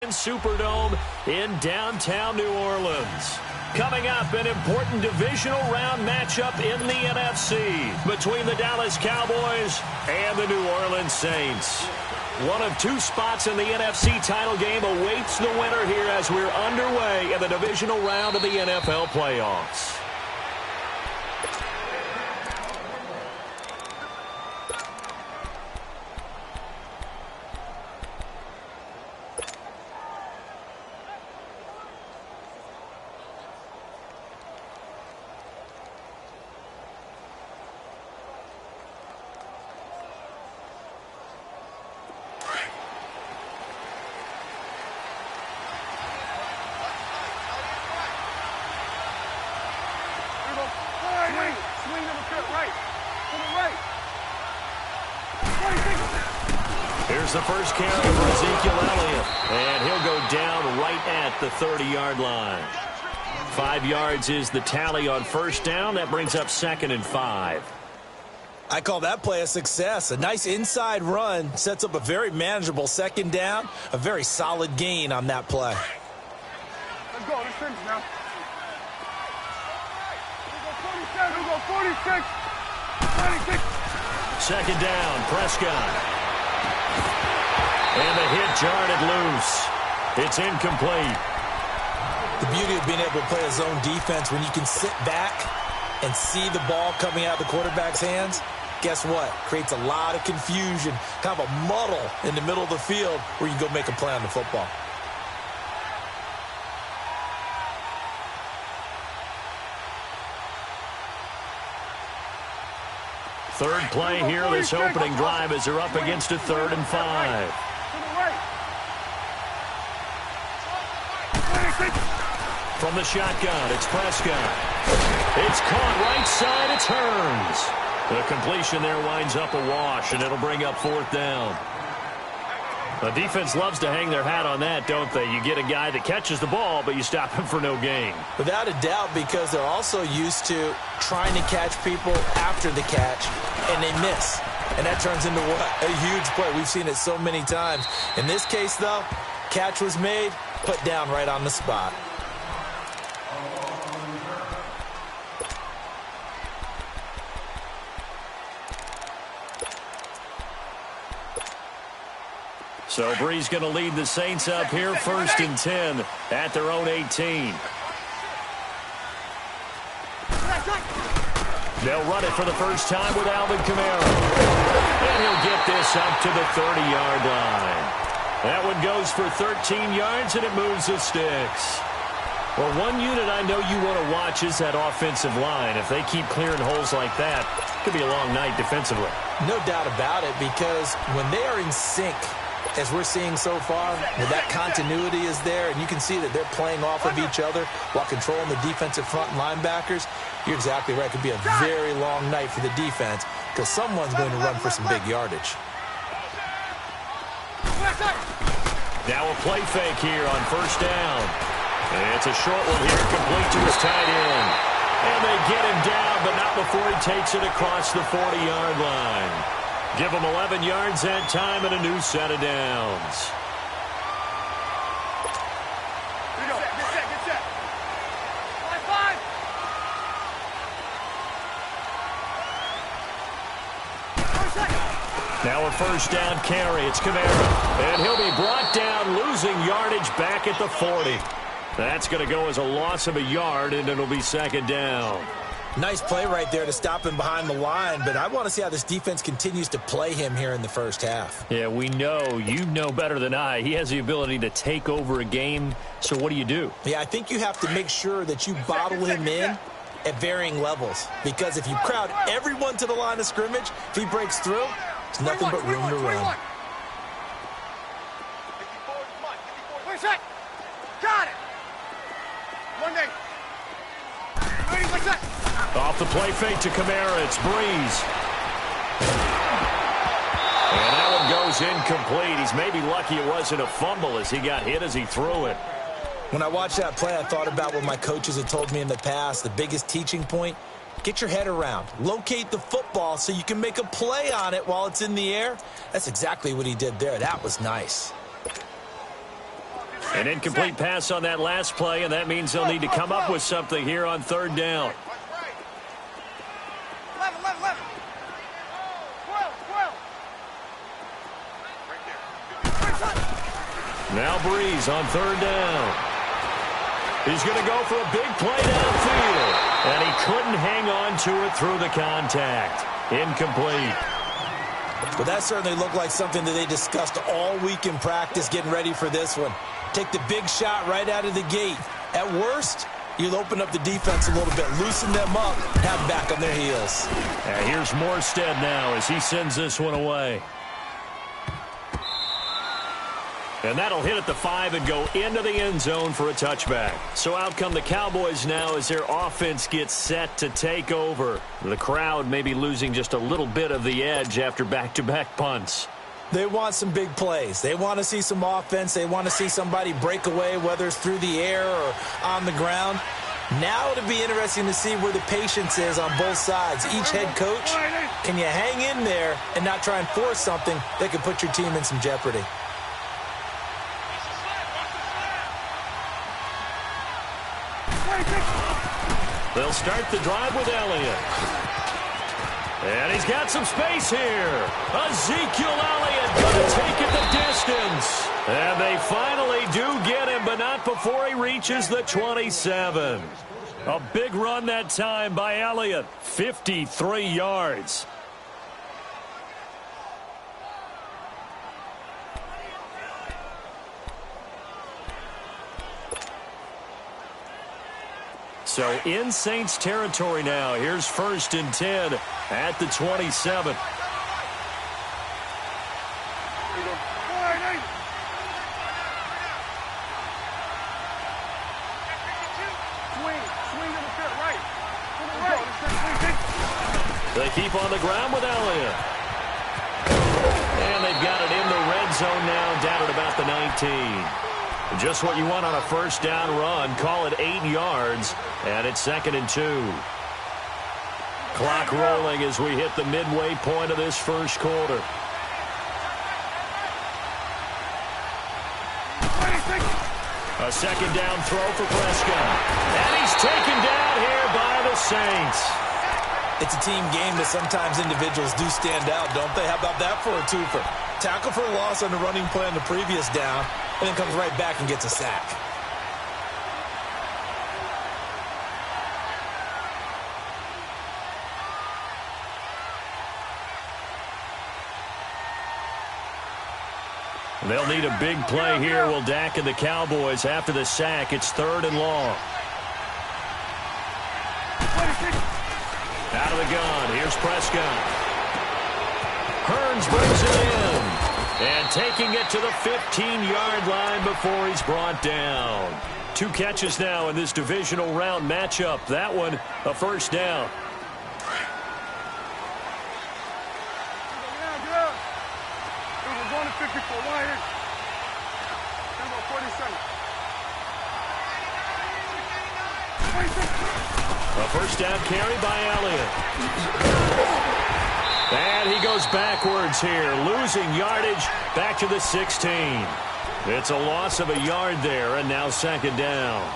Superdome in downtown New Orleans. Coming up, an important divisional round matchup in the NFC between the Dallas Cowboys and the New Orleans Saints. One of two spots in the NFC title game awaits the winner here as we're underway in the divisional round of the NFL playoffs. Here's the first carry for Ezekiel Elliott, and he'll go down right at the 30-yard line. 5 yards is the tally on first down. That brings up 2nd and 5. I call that play a success. A nice inside run sets up a very manageable 2nd down. A very solid gain on that play. Let's go. Let's finish now. We'll go 46. 26. 2nd down, Prescott. And the hit jarred loose. It's incomplete. The beauty of being able to play a zone defense when you can sit back and see the ball coming out of the quarterback's hands, guess what? Creates a lot of confusion, kind of a muddle in the middle of the field where you go make a play on the football. Third play here, this opening drive as they're up against a 3rd and 5. From the shotgun, it's Prescott. It's caught right side, it turns. The completion there winds up a wash, and it'll bring up 4th down. The defense loves to hang their hat on that, don't they? You get a guy that catches the ball, but you stop him for no gain. Without a doubt, because they're also used to trying to catch people after the catch, and they miss. And that turns into what? A huge play. We've seen it so many times. In this case, though, catch was made, put down right on the spot. So Bree's going to lead the Saints up here, 1st and 10 at their own 18. They'll run it for the first time with Alvin Kamara. And he'll get this up to the 30-yard line. That one goes for 13 yards, and it moves the sticks. Well, one unit I know you want to watch is that offensive line. If they keep clearing holes like that, it could be a long night defensively. No doubt about it, because when they are in sync, as we're seeing so far, where that continuity is there, and you can see that they're playing off of each other while controlling the defensive front linebackers, you're exactly right. It could be a very long night for the defense because someone's going to run for some big yardage. Now a play fake here on first down. And it's a short one here, complete to his tight end. And they get him down, but not before he takes it across the 40-yard line. Give him 11 yards that time and a new set of downs. Get set. 5-5. Now a first down carry. It's Kamara. And he'll be brought down, losing yardage back at the 40. That's going to go as a loss of a yard, and it'll be 2nd down. Nice play right there to stop him behind the line, but I want to see how this defense continues to play him here in the first half. Yeah, we know. You know better than I. He has the ability to take over a game, so what do? Yeah, I think you have to make sure that you bottle him in at varying levels, because if you crowd everyone to the line of scrimmage, if he breaks through, there's nothing but room to run. Got it. One day. Off the play fake to Kamara, it's Breeze. And that one goes incomplete. He's maybe lucky it wasn't a fumble as he got hit as he threw it. When I watched that play, I thought about what my coaches had told me in the past. The biggest teaching point, get your head around. Locate the football so you can make a play on it while it's in the air. That's exactly what he did there. That was nice. An incomplete pass on that last play, and that means they'll need to come up with something here on third down. Now Breeze on third down. He's going to go for a big play downfield, and he couldn't hang on to it through the contact. Incomplete. But that certainly looked like something that they discussed all week in practice getting ready for this one. Take the big shot right out of the gate. At worst, you'll open up the defense a little bit, loosen them up, and have back on their heels. And here's Morstead now as he sends this one away. And that'll hit at the 5 and go into the end zone for a touchback. So out come the Cowboys now as their offense gets set to take over. The crowd may be losing just a little bit of the edge after back-to-back punts. They want some big plays. They want to see some offense. They want to see somebody break away, whether it's through the air or on the ground. Now it'll be interesting to see where the patience is on both sides. Each head coach, can you hang in there and not try and force something that could put your team in some jeopardy? They'll start the drive with Elliott. And he's got some space here. Ezekiel Elliott going to take it the distance. And they finally do get him, but not before he reaches the 27. A big run that time by Elliott. 53 yards. So in Saints territory now. Here's 1st and 10 at the 27. They keep on the ground with Elliott. And they've got it in the red zone now, down at about the 19. Just what you want on a first down run. Call it 8 yards, and it's 2nd and 2. Clock rolling as we hit the midway point of this first quarter. A 2nd down throw for Prescott. And he's taken down here by the Saints. It's a team game that sometimes individuals do stand out, don't they? How about that for a twofer? Tackle for a loss on the running play on the previous down, and then comes right back and gets a sack. They'll need a big play here. Will Dak and the Cowboys after the sack. It's 3rd and long. Out of the gun. Here's Prescott. Hearns brings it in. And taking it to the 15-yard line before he's brought down. 2 catches now in this divisional round matchup. That one, a first down. A first down carry by Elliott. And he goes backwards here, losing yardage back to the 16. It's a loss of a yard there, and now 2nd down.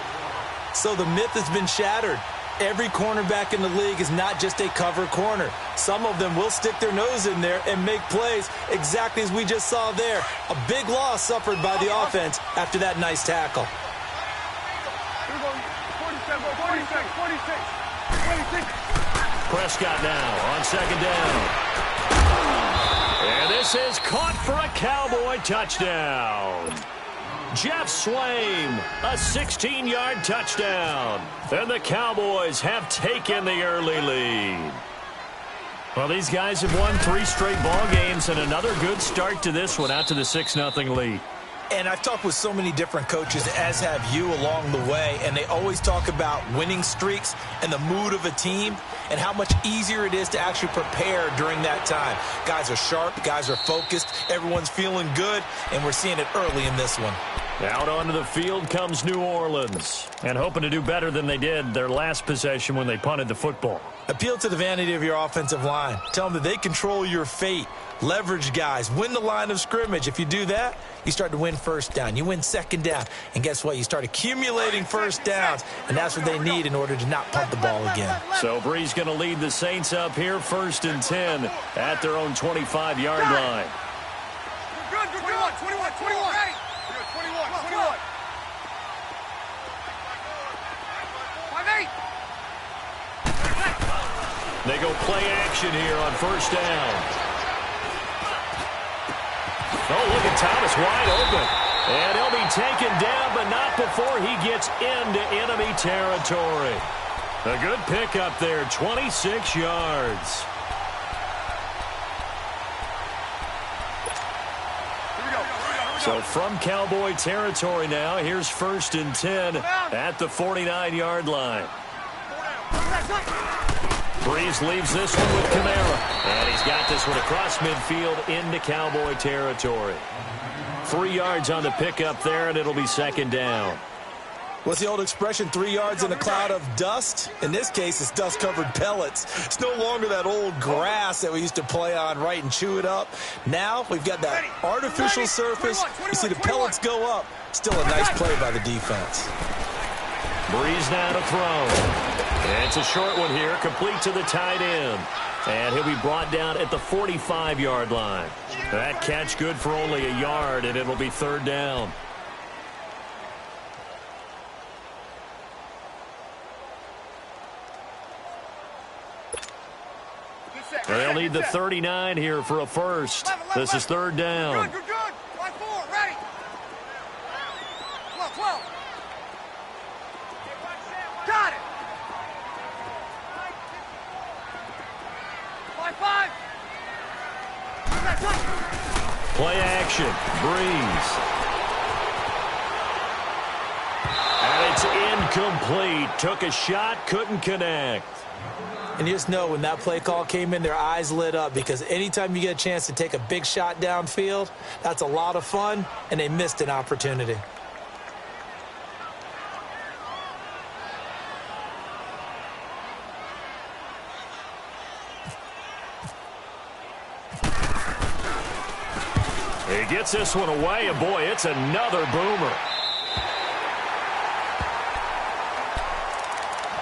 So the myth has been shattered. Every cornerback in the league is not just a cover corner. Some of them will stick their nose in there and make plays exactly as we just saw there. A big loss suffered by the offense after that nice tackle. 46. Prescott now on 2nd down. And this is caught for a Cowboy touchdown. Jeff Swaim, a 16-yard touchdown. And the Cowboys have taken the early lead. Well, these guys have won 3 straight ball games and another good start to this one out to the 6-0 lead. And I've talked with so many different coaches, as have you, along the way, and they always talk about winning streaks and the mood of a team and how much easier it is to actually prepare during that time. Guys are sharp, guys are focused, everyone's feeling good, and we're seeing it early in this one. Out onto the field comes New Orleans. And hoping to do better than they did their last possession when they punted the football. Appeal to the vanity of your offensive line. Tell them that they control your fate. Leverage guys. Win the line of scrimmage. If you do that, you start to win first down. You win second down. And guess what? You start accumulating first downs. And that's what they need in order to not punt the ball again. So Bree's going to lead the Saints up here 1st and 10 at their own 25-yard line. Good, 21. 21. Ready. 21. 5-8. They go play action here on 1st down. Oh, look at Thomas wide open. And he'll be taken down, but not before he gets into enemy territory. A good pickup there, 26 yards. So from Cowboy territory now, here's 1st and 10 at the 49-yard line. Breeze leaves this one with Kamara. And he's got this one across midfield into Cowboy territory. 3 yards on the pickup there, and it'll be 2nd down. What's the old expression, 3 yards in a cloud of dust? In this case, it's dust-covered pellets. It's no longer that old grass that we used to play on, right, and chew it up. Now we've got that artificial surface. You see the pellets go up. Still a nice play by the defense. Breeze now to throw. And it's a short one here, complete to the tight end. And he'll be brought down at the 45-yard line. That catch good for only a yard, and it'll be 3rd down. They'll need the 39 here for a first. This is 3rd down. Good. 5-4. Ready. 12. Got it. 5-5. Play action. Breeze. And it's incomplete. Took a shot, couldn't connect. And you just know when that play call came in, their eyes lit up, because anytime you get a chance to take a big shot downfield, that's a lot of fun, and they missed an opportunity. He gets this one away, and boy, it's another boomer.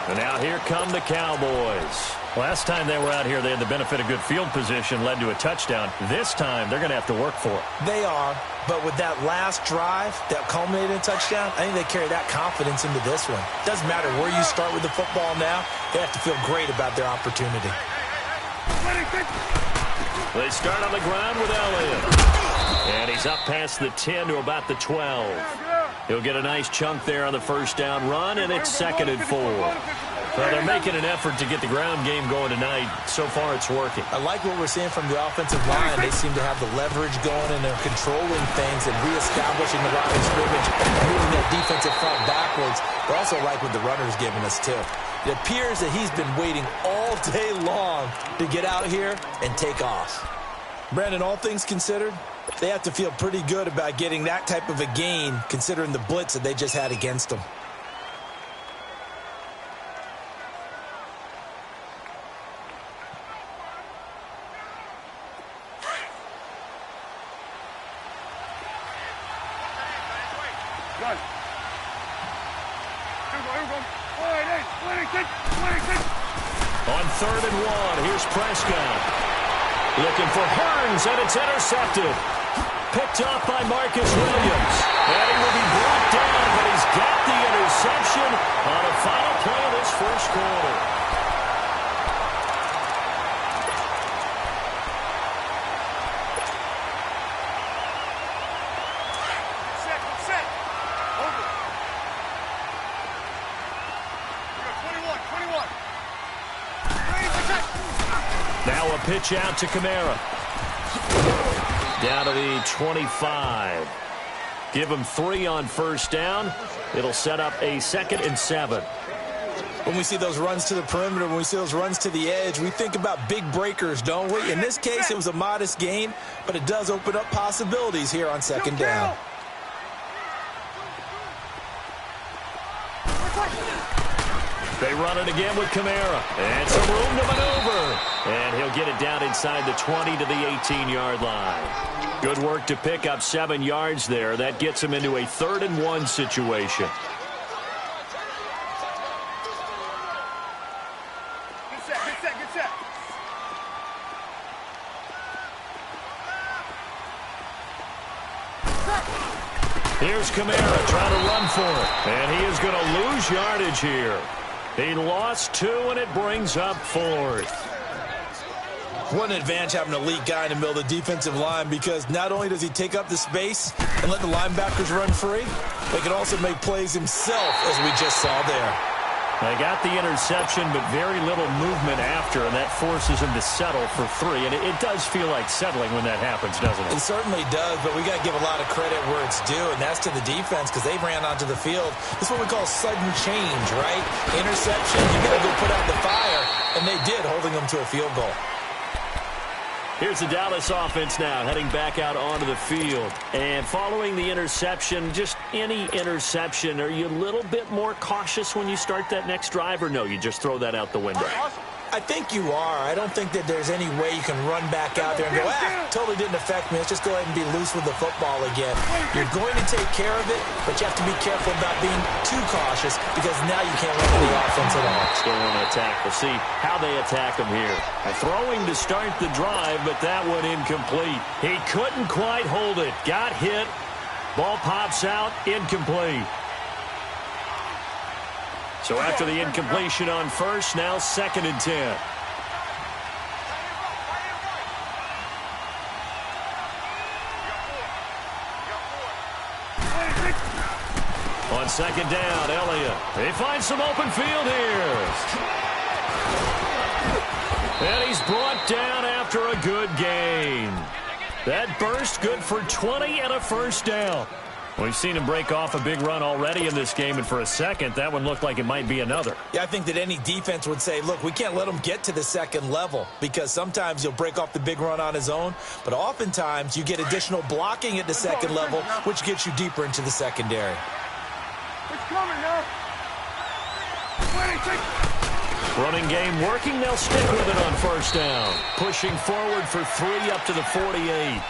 And now here come the Cowboys. Last time they were out here, they had the benefit of good field position, led to a touchdown. This time, they're going to have to work for it. They are, but with that last drive that culminated in a touchdown, I think they carry that confidence into this one. Doesn't matter where you start with the football now, they have to feel great about their opportunity. They start on the ground with Elliott. And he's up past the 10 to about the 12. He'll get a nice chunk there on the 1st down run, and it's 2nd and 4. Well, they're making an effort to get the ground game going tonight. So far, it's working. I like what we're seeing from the offensive line. They seem to have the leverage going, and they're controlling things and reestablishing the line of scrimmage, moving that defensive front backwards. But also like what the runner's giving us, too. It appears that he's been waiting all day long to get out here and take off. Brandon, all things considered, they have to feel pretty good about getting that type of a gain, considering the blitz that they just had against them. Good. Here we go. 26. On 3rd and 1, here's Prescott. Looking for Hearns, and it's intercepted. Picked off by Marcus Williams. And he will be brought down, but he's got the interception on the final play of this 1st quarter. Set. Over. 21. Now a pitch out to Kamara. Down to the 25. Give him 3 on 1st down. It'll set up a 2nd and 7. When we see those runs to the perimeter, when we see those runs to the edge, we think about big breakers, don't we? In this case, it was a modest gain, but it does open up possibilities here on 2nd down. They run it again with Kamara. And some room to maneuver. And he'll get it down inside the 20 to the 18-yard line. Good work to pick up 7 yards there. That gets him into a 3rd and 1 situation. Get set. Here's Kamara trying to run for it. And he is going to lose yardage here. He lost 2, and it brings up 4th. What an advantage having an elite guy in the middle of the defensive line, because not only does he take up the space and let the linebackers run free, but he can also make plays himself, as we just saw there. They got the interception, but very little movement after, and that forces him to settle for 3. And it does feel like settling when that happens, doesn't it? It certainly does, but we got to give a lot of credit where it's due, and that's to the defense, because they ran onto the field. This is what we call sudden change, right? Interception, you got to go put out the fire, and they did, holding them to a field goal. Here's the Dallas offense now, heading back out onto the field. And following the interception, just any interception, are you a little bit more cautious when you start that next drive, or no, you just throw that out the window? I think you are. I don't think that there's any way you can run back out there and go, totally didn't affect me. Let's just go ahead and be loose with the football again. You're going to take care of it, but you have to be careful about being too cautious, because now you can't run the offense at all. Still want to attack. We'll see how they attack him here. Throwing to start the drive, but that one incomplete. He couldn't quite hold it. Got hit. Ball pops out. Incomplete. So after the incompletion on first, now 2nd and 10. On 2nd down, Elliott. He finds some open field here. And he's brought down after a good gain. That burst good for 20 and a 1st down. We've seen him break off a big run already in this game, and for a second, that one looked like it might be another. Yeah, I think that any defense would say, look, we can't let him get to the 2nd level, because sometimes he'll break off the big run on his own, but oftentimes you get additional blocking at the 2nd level, which gets you deeper into the secondary. It's coming now. Running game working. They'll stick with it on 1st down. Pushing forward for 3 up to the 48.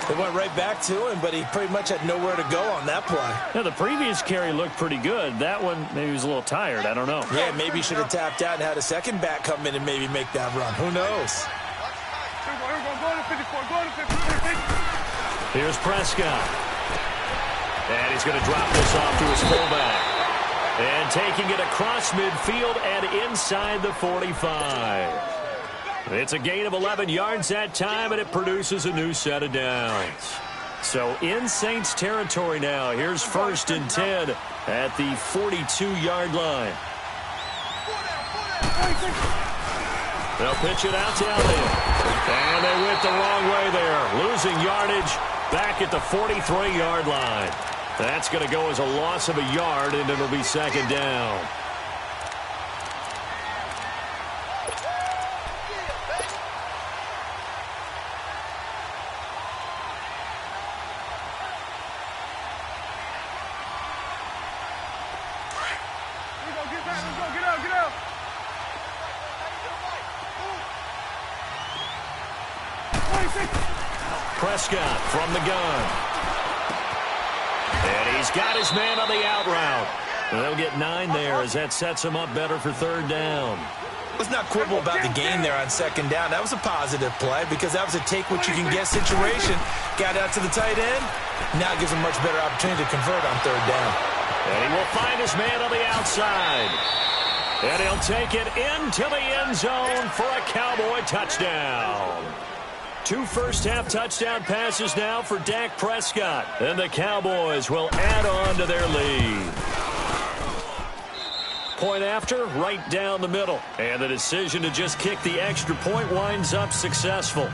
They went right back to him, but he pretty much had nowhere to go on that play. Yeah, the previous carry looked pretty good. That one, maybe he was a little tired. I don't know. Yeah, maybe he should have tapped out and had a second back come in and maybe make that run. Who knows? Here's Prescott. And he's going to drop this off to his fullback. And taking it across midfield and inside the 45. It's a gain of 11 yards that time, and it produces a new set of downs. So in Saints territory now. Here's 1st and 10 at the 42-yard line. They'll pitch it out to Elliott. And they went the wrong way there. Losing yardage back at the 43-yard line. That's going to go as a loss of a yard, and it'll be 2nd down. Prescott from the gun. And he's got his man on the out route. They'll get 9 there as that sets him up better for 3rd down. Let's not quibble about the gain there on 2nd down. That was a positive play, because that was a take-what-you-can-get situation. Got out to the tight end. Now it gives him a much better opportunity to convert on 3rd down. And he will find his man on the outside. And he'll take it into the end zone for a Cowboy touchdown. 2 first-half touchdown passes now for Dak Prescott. And the Cowboys will add on to their lead. Point after, right down the middle. And the decision to just kick the extra point winds up successful.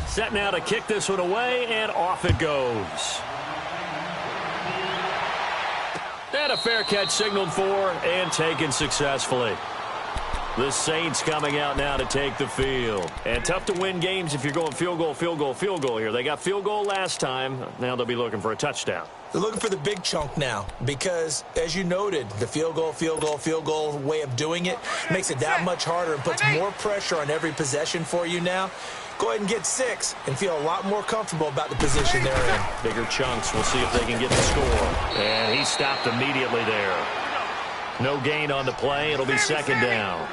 Set now to kick this one away, and off it goes. And a fair catch signaled for and taken successfully. The Saints coming out now to take the field. And tough to win games if you're going field goal, field goal, field goal here. They got field goal last time. Now they'll be looking for a touchdown. They're looking for the big chunk now because, as you noted, the field goal way of doing it makes it that much harder and puts more pressure on every possession for you now. Go ahead and get 6 and feel a lot more comfortable about the position they're in. Bigger chunks. We'll see if they can get the score. And he stopped immediately there. No gain on the play. It'll be second down.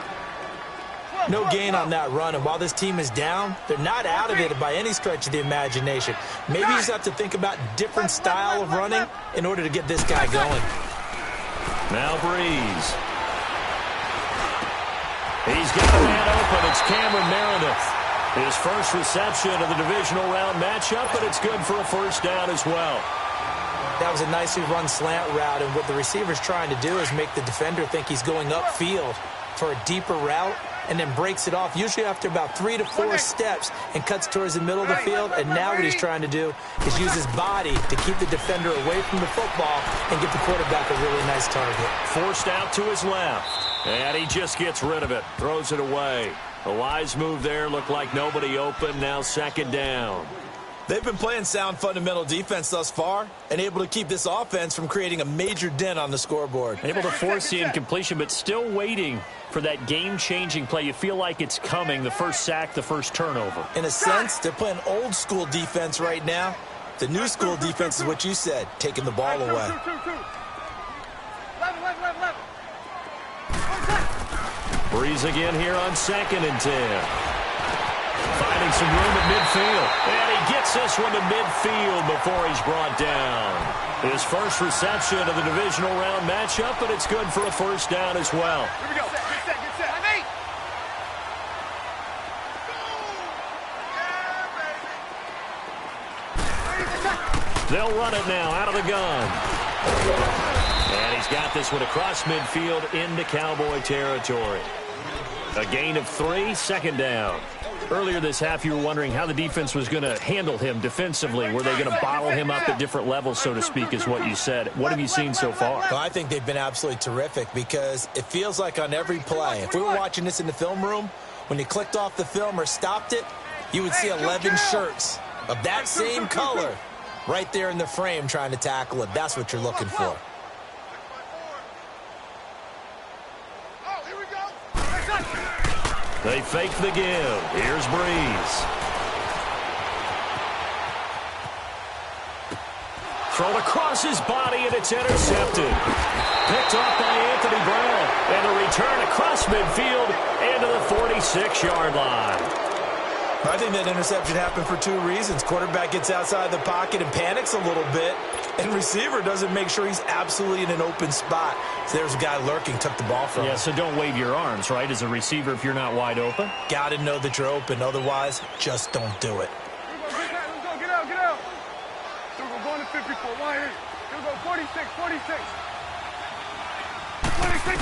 No gain on that run, and while this team is down, they're not out of it by any stretch of the imagination. Maybe you just have to think about different style of running in order to get this guy going. Now Breeze. He's got a man open. It's Cameron Meredith. His first reception of the divisional round matchup, but it's good for a first down as well. That was a nicely run slant route, and what the receiver's trying to do is make the defender think he's going upfield for a deeper route, and then breaks it off, usually after about 3 to 4 steps, and cuts towards the middle of the field. And now what he's trying to do is use his body to keep the defender away from the football and give the quarterback a really nice target. Forced out to his left, and he just gets rid of it, throws it away. A wise move there, looked like nobody open, now second down. They've been playing sound fundamental defense thus far and able to keep this offense from creating a major dent on the scoreboard. Able to force the incompletion, but still waiting for that game-changing play. You feel like it's coming, the first sack, the first turnover. In a sense, they're playing old-school defense right now. The new school defense is what you said, taking the ball away. Breeze again here on 2nd and 10. Finding some room at midfield. And he gets this one to midfield before he's brought down. His first reception of the divisional round matchup, but it's good for a first down as well. Here we go. Get set, get set. They'll run it now out of the gun. And he's got this one across midfield into Cowboy territory. A gain of 3, second down. Earlier this half, you were wondering how the defense was going to handle him defensively. Were they going to bottle him up at different levels, so to speak, is what you said. What have you seen so far? Well, I think they've been absolutely terrific because it feels like on every play, if we were watching this in the film room, when you clicked off the film or stopped it, you would see 11 shirts of that same color right there in the frame trying to tackle it. That's what you're looking for. They fake the give. Here's Breeze. Thrown across his body, and it's intercepted. Picked off by Anthony Brown. And a return across midfield into the 46-yard line. I think that interception happened for 2 reasons. Quarterback gets outside the pocket and panics a little bit, and receiver doesn't make sure he's absolutely in an open spot. So there's a guy lurking, took the ball from him. Yeah, so don't wave your arms, right, as a receiver if you're not wide open. Got to know that you're open. Otherwise, just don't do it. Let's go, get out, get out. So we're going to 54, wide here. Here we go, 46, 46. 46.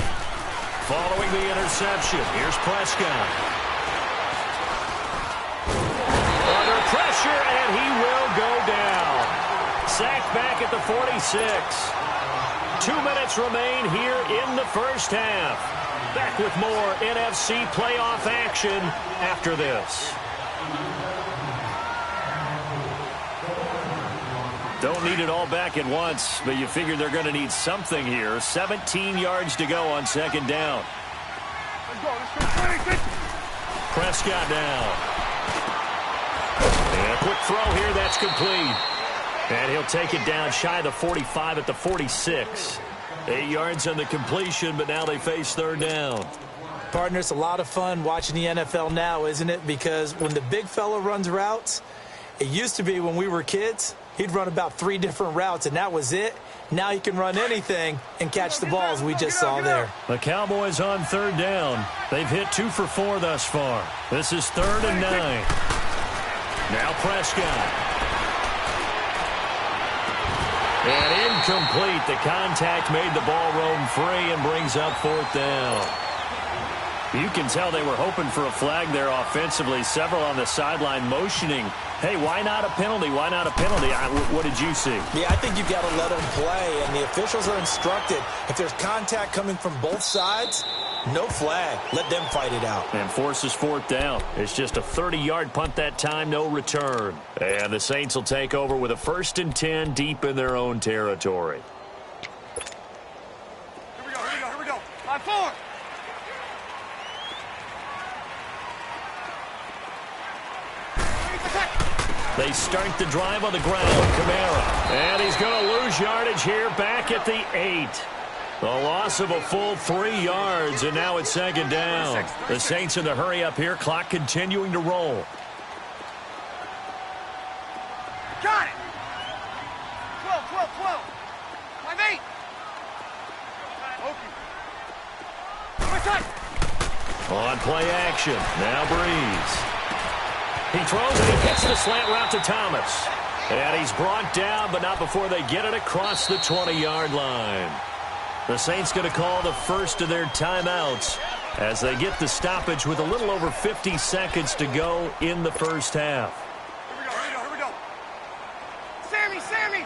Following the interception, here's Prescott. Under pressure, and he will go down. Sacked back at the 46. 2 minutes remain here in the first half. Back with more NFC playoff action after this. Don't need it all back at once, but you figure they're going to need something here. 17 yards to go on second down. Let's go, 26. Prescott down. And a quick throw here, that's complete. And he'll take it down shy of the 45 at the 46. 8 yards on the completion, but now they face third down. Partner, it's a lot of fun watching the NFL now, isn't it? Because when the big fella runs routes, it used to be when we were kids, he'd run about 3 different routes, and that was it. Now he can run anything and catch the balls we just saw there. The Cowboys on third down. They've hit 2 for 4 thus far. This is 3rd and 9. Now Prescott. And incomplete. The contact made the ball roam free and brings up 4th down. You can tell they were hoping for a flag there offensively. Several on the sideline motioning. Hey, why not a penalty? Why not a penalty? What did you see? Yeah, I think you've got to let them play, and the officials are instructed. If there's contact coming from both sides, No flag. Let them fight it out. And forces fourth down. It's just a 30-yard punt that time, no return. And the Saints will take over with a 1st and 10 deep in their own territory. Here we go. On 4. They start the drive on the ground. Kamara. And he's going to lose yardage here back at the 8. A loss of a full 3 yards, and now it's 2nd down. The Saints in the hurry up here. Clock continuing to roll. Got it. 12. 5-8. Okay. On play action. Now Breeze. He throws and he gets the slant route to Thomas. And he's brought down, but not before they get it across the 20-yard line. The Saints going to call the first of their timeouts as they get the stoppage with a little over 50 seconds to go in the first half. Here we go. Sammy. 12.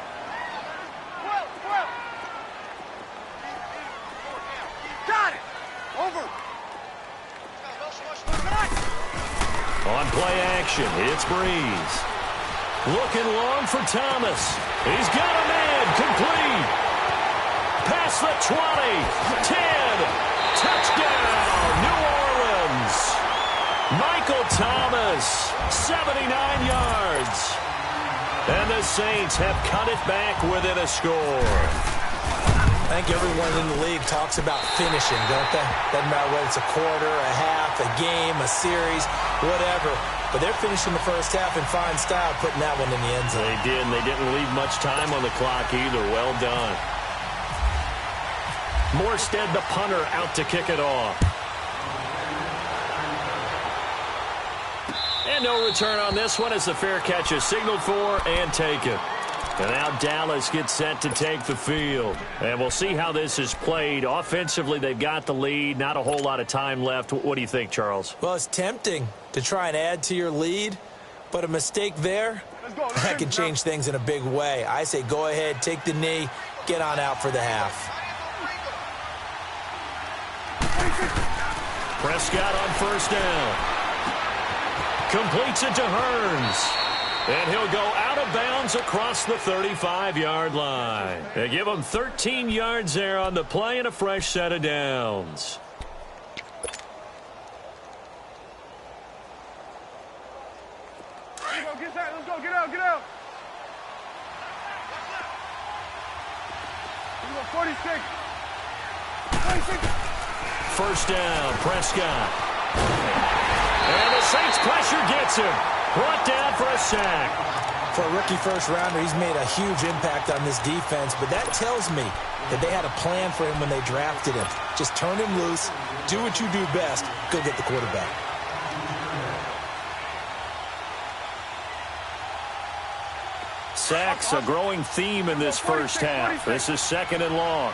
Got it. Over. On play action, it's Breeze. Looking long for Thomas. He's got a man. Complete. Past the 20. 10. Touchdown, New Orleans. Michael Thomas, 79 yards. And the Saints have cut it back within a score. I think everyone in the league talks about finishing, don't they? Doesn't matter whether it's a quarter, a half, a game, a series, whatever. But they're finishing the first half in fine style, putting that one in the end zone. They did, and they didn't leave much time on the clock either. Well done. Morstead, the punter, out to kick it off. And no return on this one as the fair catch is signaled for and taken. And now Dallas gets set to take the field. And we'll see how this is played. Offensively, they've got the lead. Not a whole lot of time left. What do you think, Charles? Well, it's tempting to try and add to your lead, but a mistake there, that can change things in a big way. I say go ahead, take the knee, get on out for the half. Prescott on first down. Completes it to Hearns. And he'll go out of bounds across the 35-yard line. They give him 13 yards there on the play and a fresh set of downs. Let's go, get out. Let's go, 46. First down, Prescott. And the Saints pressure gets him. Brought down for a sack. For a rookie first-rounder, he's made a huge impact on this defense, but that tells me that they had a plan for him when they drafted him. Just turn him loose, do what you do best, go get the quarterback. Sacks, a growing theme in this first half. This is 2nd and long.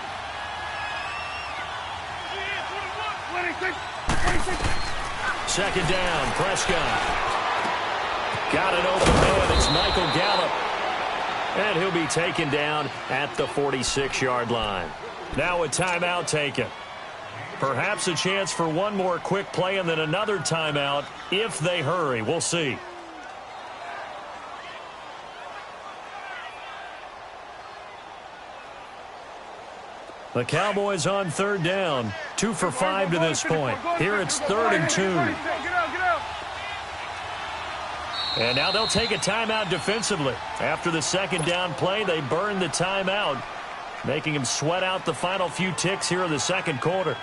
2nd down, Prescott. Got an open man. It's Michael Gallup. And he'll be taken down at the 46-yard line. Now a timeout taken. Perhaps a chance for one more quick play and then another timeout if they hurry. We'll see. The Cowboys on 3rd down. 2 for 5 to this point. Here it's 3rd and 2. And now they'll take a timeout defensively. After the 2nd down play, they burn the timeout, making him sweat out the final few ticks here in the 2nd quarter.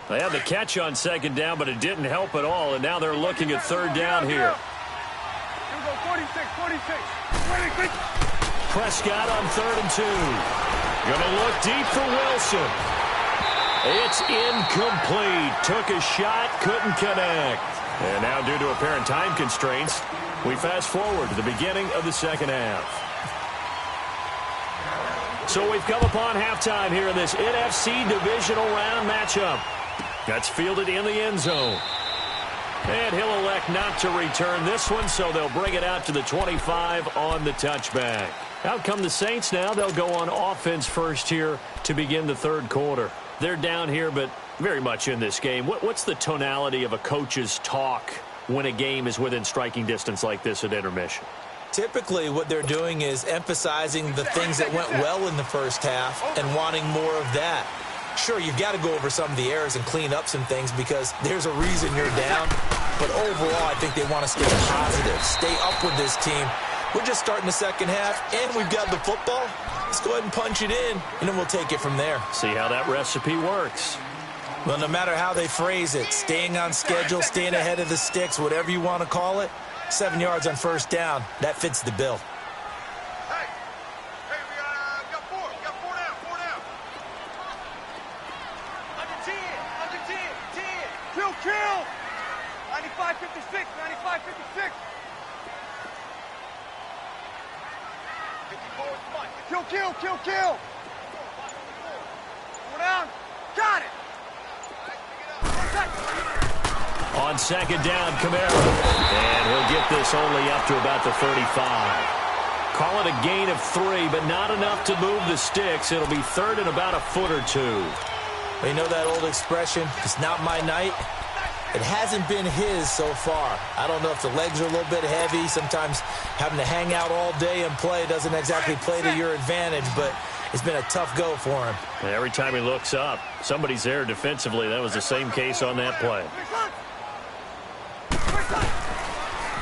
They had the catch on 2nd down, but it didn't help at all, and now they're looking at 3rd down here. Here we go, 46. Prescott on 3rd and 2. Gonna look deep for Wilson. It's incomplete. Took a shot, couldn't connect. And now, due to apparent time constraints, we fast forward to the beginning of the 2nd half. So we've come upon halftime here in this NFC divisional round matchup. That's fielded in the end zone. And he'll elect not to return this one, so they'll bring it out to the 25 on the touchback. Out come the Saints now. They'll go on offense first here to begin the 3rd quarter. They're down here, but very much in this game. What's the tonality of a coach's talk when a game is within striking distance like this at intermission? Typically, what they're doing is emphasizing the things that went well in the first half and wanting more of that. Sure, you've got to go over some of the errors and clean up some things because there's a reason you're down. But overall, I think they want to stay positive, stay up with this team. We're just starting the second half, and we've got the football. Let's go ahead and punch it in, and then we'll take it from there. See how that recipe works. Well, no matter how they phrase it, staying on schedule, staying ahead of the sticks, whatever you want to call it, 7 yards on first down, that fits the bill. Hey, we got four. We got four down. Under 10. Kill. 95-56. 95-56. Kill. Four down. Got it. On second down, Camara. And he'll get this only up to about the 35. Call it a gain of 3, but not enough to move the sticks. It'll be third and about a foot or two. You know that old expression, it's not my night? It hasn't been his so far. I don't know if the legs are a little bit heavy. Sometimes having to hang out all day and play doesn't exactly play to your advantage, but it's been a tough go for him. And every time he looks up, somebody's there defensively. That was the same case on that play.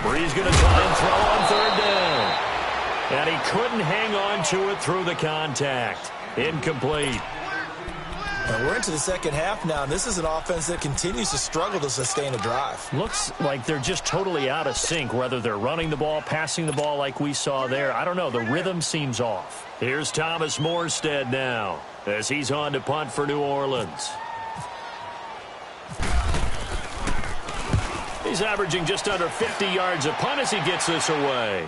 Bree's going to try and throw on third down. And he couldn't hang on to it through the contact. Incomplete. And we're into the second half now, and this is an offense that continues to struggle to sustain a drive. Looks like they're just totally out of sync, whether they're running the ball, passing the ball like we saw there. I don't know. The rhythm seems off. Here's Thomas Morstead now as he's on to punt for New Orleans. He's averaging just under 50 yards a punt as he gets this away.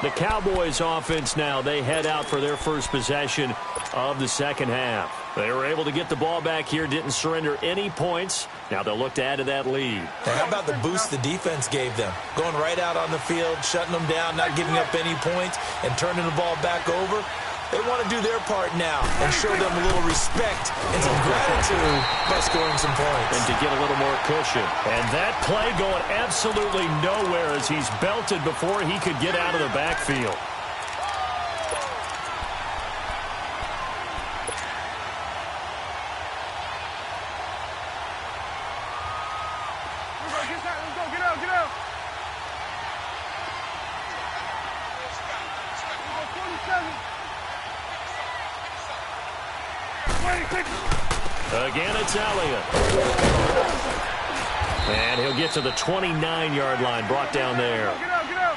The Cowboys offense now, they head out for their first possession of the second half. They were able to get the ball back here, didn't surrender any points. Now they'll look to add to that lead. Now, how about the boost the defense gave them? Going right out on the field, shutting them down, not giving up any points, and turning the ball back over. They want to do their part now and show them a little respect and some gratitude by scoring some points. And to get a little more cushion. And that play going absolutely nowhere as he's belted before he could get out of the backfield. Get out. Again, it's Elliott. And he'll get to the 29-yard line, brought down there.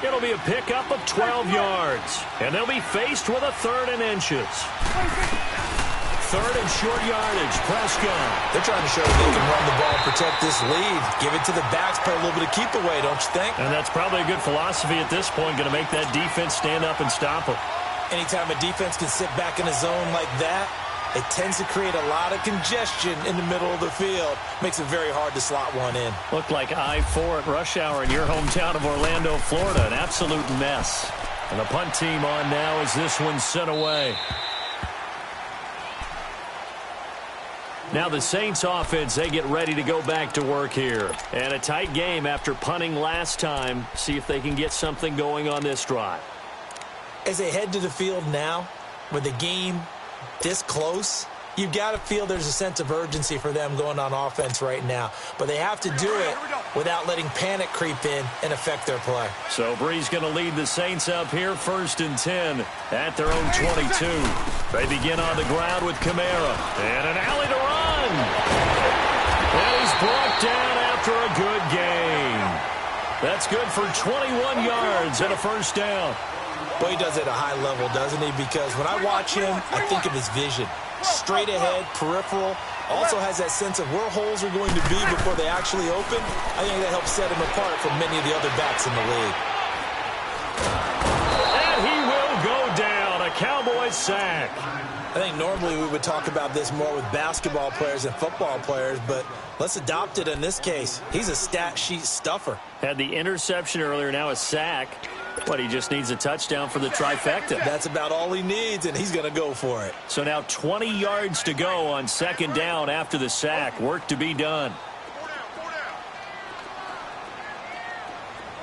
It'll be a pickup of 12 yards. And they'll be faced with a third and inches. Third and short yardage, Prescott. They're trying to show they can run the ball and protect this lead. Give it to the backs, play a little bit of keep away, don't you think? And that's probably a good philosophy at this point, going to make that defense stand up and stop them. Anytime a defense can sit back in a zone like that, it tends to create a lot of congestion in the middle of the field. Makes it very hard to slot one in. Looked like I-4 at rush hour in your hometown of Orlando, Florida. An absolute mess. And the punt team on now as this one's sent away. Now the Saints offense, they get ready to go back to work here. And a tight game after punting last time. See if they can get something going on this drive. As they head to the field now, with the game this close, you've got to feel there's a sense of urgency for them going on offense right now. But they have to do it without letting panic creep in and affect their play. So Bree's going to lead the Saints up here, 1st and 10 at their own 22. They begin on the ground with Camara. And an alley to run. And he's brought down after a good gain. That's good for 21 yards and a first down. Boy, he does it at a high level, doesn't he? Because when I watch him, I think of his vision. Straight ahead, peripheral. Also has that sense of where holes are going to be before they actually open. I think that helps set him apart from many of the other backs in the league. And he will go down. A Cowboys sack. I think normally we would talk about this more with basketball players and football players, but let's adopt it in this case. He's a stat sheet stuffer. Had the interception earlier, now a sack. But he just needs a touchdown for the trifecta. That's about all he needs, and he's going to go for it. So now 20 yards to go on second down after the sack. Work to be done.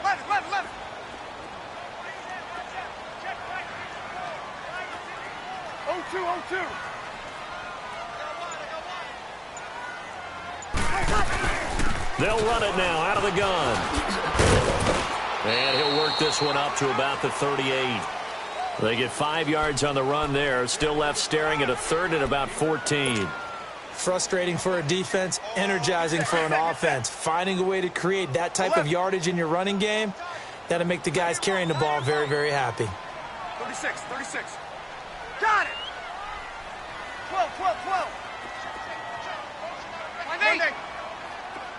Left. 0-2. They'll run it now out of the gun. And he'll work this one up to about the 38. They get 5 yards on the run there. Still left staring at a third and about 14. Frustrating for a defense, energizing for an offense. Finding a way to create that type of yardage in your running game, that'll make the guys carrying the ball very, very happy. 36. Got it. 12.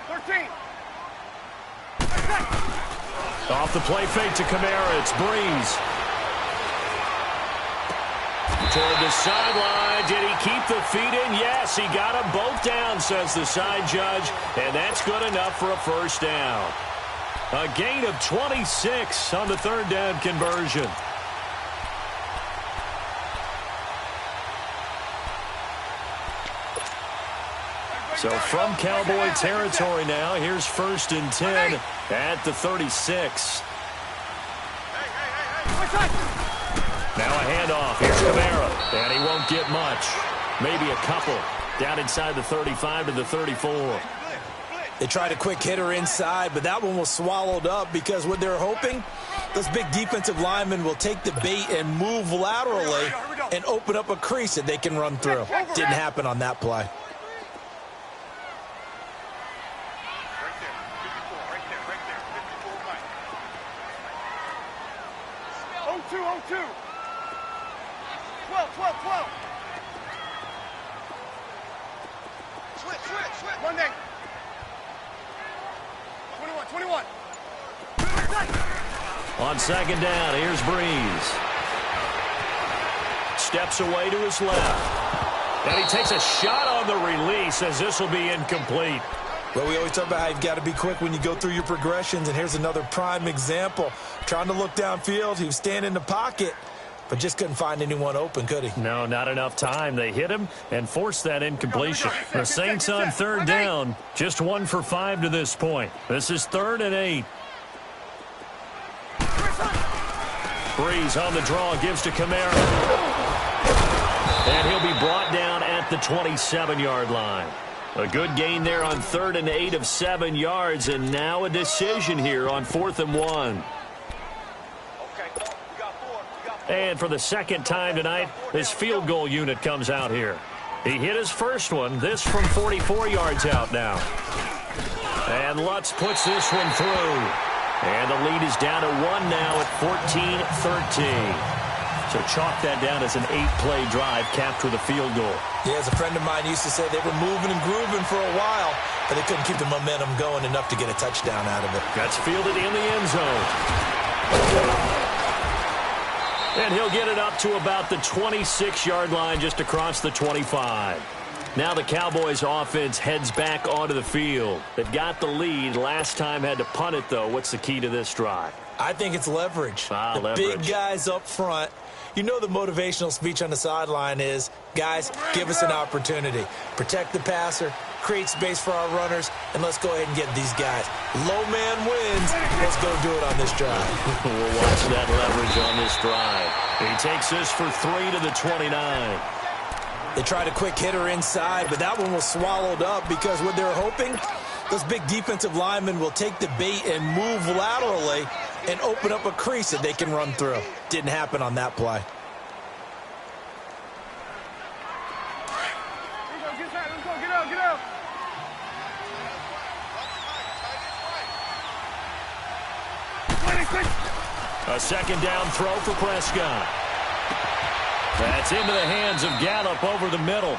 13. Off the play fake to Kamara. It's Breeze. Toward the sideline. Did he keep the feet in? Yes, he got them both down, says the side judge. And that's good enough for a first down. A gain of 26 on the third down conversion. So from Cowboy territory now, here's 1st and 10 at the 36. Now a handoff. Here's Kamara. And he won't get much. Maybe a couple. Down inside the 35 to the 34. They tried a quick hitter inside, but that one was swallowed up because what they're hoping, those big defensive linemen will take the bait and move laterally and open up a crease that they can run through. Didn't happen on that play. Switch. 1 day. 21. On second down, here's Breeze. Steps away to his left. And he takes a shot on the release as this will be incomplete. Well, we always talk about how you've got to be quick when you go through your progressions, and here's another prime example. Trying to look downfield, he was standing in the pocket, but just couldn't find anyone open, could he? No, not enough time. They hit him and forced that incompletion. The Saints on third down, just 1 for 5 to this point. This is 3rd and 8. Breeze on the draw, gives to Kamara. And he'll be brought down at the 27-yard line. A good gain there on 3rd and 8 of 7 yards, and now a decision here on 4th and 1. And for the second time tonight, this field goal unit comes out here. He hit his first one, this from 44 yards out now. And Lutz puts this one through. And the lead is down to 1 now at 14-13. So chalk that down as an 8-play drive capped with a field goal. Yeah, as a friend of mine used to say, they were moving and grooving for a while, but they couldn't keep the momentum going enough to get a touchdown out of it. That's fielded in the end zone. And he'll get it up to about the 26-yard line just across the 25. Now the Cowboys offense heads back onto the field. They've got the lead. Last time had to punt it, though. What's the key to this drive? I think it's leverage. Leverage. Big guys up front. You know the motivational speech on the sideline is, guys, give us an opportunity. Protect the passer, create space for our runners, and let's go ahead and get these guys. Low man wins. Let's go do it on this drive. We'll watch that leverage on this drive. He takes this for 3 to the 29. They tried a quick hitter inside, but that one was swallowed up because what they're hoping, those big defensive linemen will take the bait and move laterally and open up a crease that they can run through. Didn't happen on that play. Get out. A second down throw for Prescott. That's into the hands of Gallup over the middle.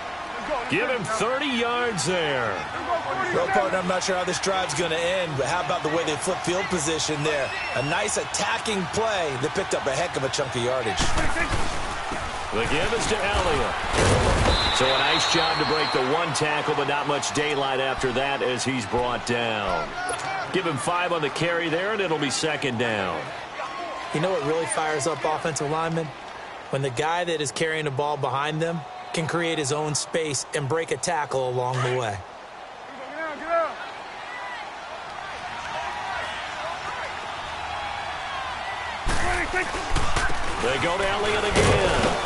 Give him 30 yards there. Well, partner, I'm not sure how this drive's going to end, but how about the way they flip field position there? A nice attacking play that picked up a heck of a chunk of yardage. The give is to Elliott. So a nice job to break the one tackle, but not much daylight after that as he's brought down. Give him 5 on the carry there, and it'll be second down. You know what really fires up offensive linemen? When the guy that is carrying the ball behind them can create his own space and break a tackle along the way. Get out, get out. They go to Elliott again.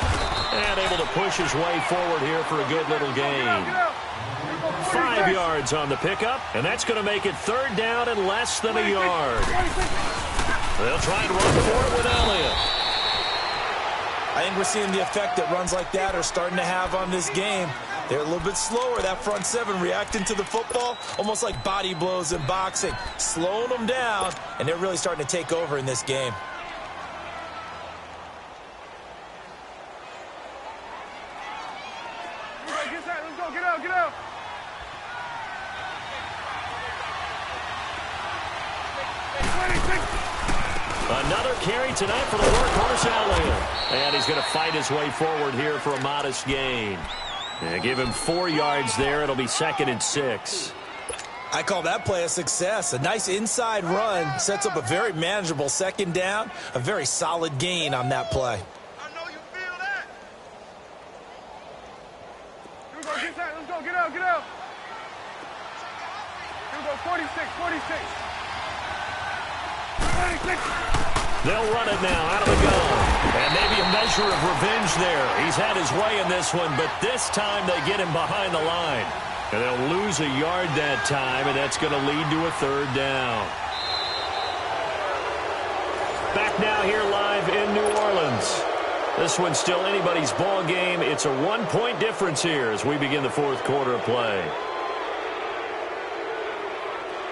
And able to push his way forward here for a good little gain. 5 yards on the pickup, and that's going to make it 3rd down and less than a yard. They'll try and run for it with Elliott. I think we're seeing the effect that runs like that are starting to have on this game. They're a little bit slower, that front seven, reacting to the football, almost like body blows in boxing, slowing them down, and they're really starting to take over in this game. Let's go, get out, get out. Another carry tonight for the workhorse Elliott. And he's going to fight his way forward here for a modest gain. And give him 4 yards there. It'll be 2nd and 6. I call that play a success. A nice inside run sets up a very manageable 2nd down. A very solid gain on that play. I know you feel that. Here we go, let's go, get out, get out. Here we go, 46, 46. 46. They'll run it now out of the gun. And maybe a measure of revenge there. He's had his way in this one, but this time they get him behind the line. And they'll lose a yard that time, and that's going to lead to a 3rd down. Back now here live in New Orleans. This one's still anybody's ball game. It's a 1-point difference here as we begin the 4th quarter of play.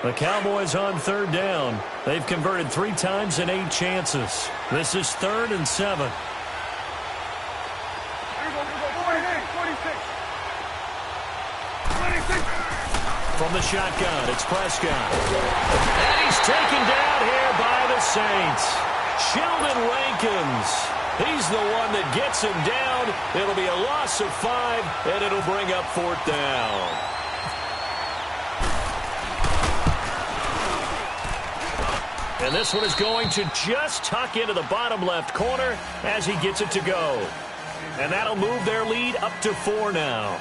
The Cowboys on 3rd down. They've converted 3 times in 8 chances. This is 3rd and 7. Here we go, 48, 46. 26. From the shotgun, it's Prescott. And he's taken down here by the Saints. Sheldon Rankins. He's the one that gets him down. It'll be a loss of 5, and it'll bring up 4th down. And this one is going to just tuck into the bottom left corner as he gets it to go. And that'll move their lead up to 4 now.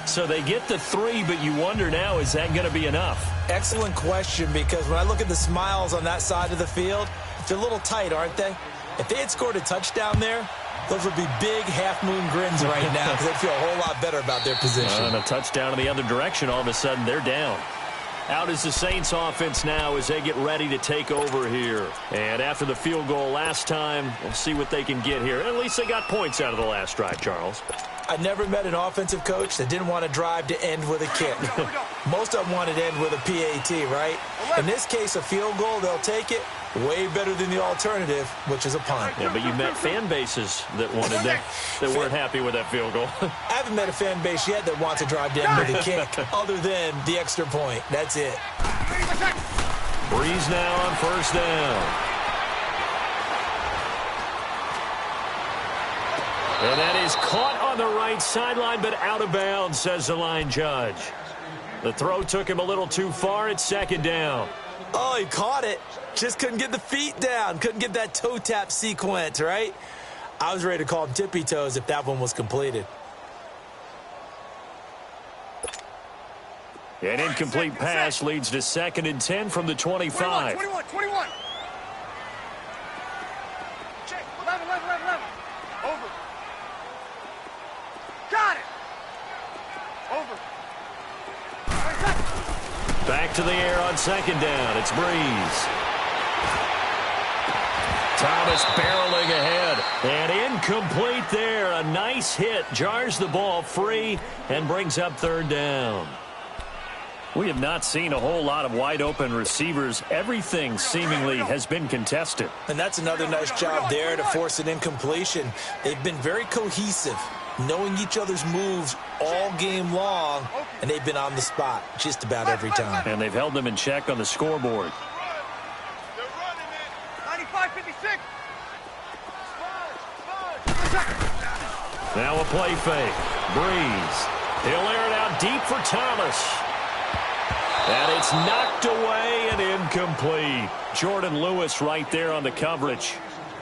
So they get the 3, but you wonder now, is that going to be enough? Excellent question, because when I look at the smiles on that side of the field, they're a little tight, aren't they? If they had scored a touchdown there, those would be big half-moon grins right now because they'd feel a whole lot better about their position. And a touchdown in the other direction, all of a sudden they're down. Out is the Saints offense now as they get ready to take over here. And after the field goal last time, we'll see what they can get here. At least they got points out of the last drive, Charles. I never met an offensive coach that didn't want to drive to end with a kick. Most of them wanted to end with a PAT, right? In this case, a field goal, they'll take it. Way better than the alternative, which is a punt. Yeah, but you met fan bases that wanted that weren't happy with that field goal. I haven't met a fan base yet that wants to drive to end with a kick other than the extra point. That's it. Breeze now on 1st down. And that is caught on the right sideline, but out of bounds, says the line judge. The throw took him a little too far. It's 2nd down. Oh, he caught it. Just couldn't get the feet down. Couldn't get that toe tap sequence, right? I was ready to call him tippy toes if that one was completed. An incomplete pass leads to 2nd and 10 from the 25. 21. Check. 11. Over. Got it. Over. Back to the air on 2nd down. It's Breeze. Thomas barreling ahead. And incomplete there. A nice hit. Jars the ball free and brings up 3rd down. We have not seen a whole lot of wide-open receivers. Everything seemingly has been contested. And that's another nice job there to force an incompletion. They've been very cohesive, knowing each other's moves all game long, and they've been on the spot just about every time. And they've held them in check on the scoreboard. They're running it. 95-56. Now a play fake. Breeze. He'll air it out deep for Thomas. And it's knocked away and incomplete. Jordan Lewis right there on the coverage.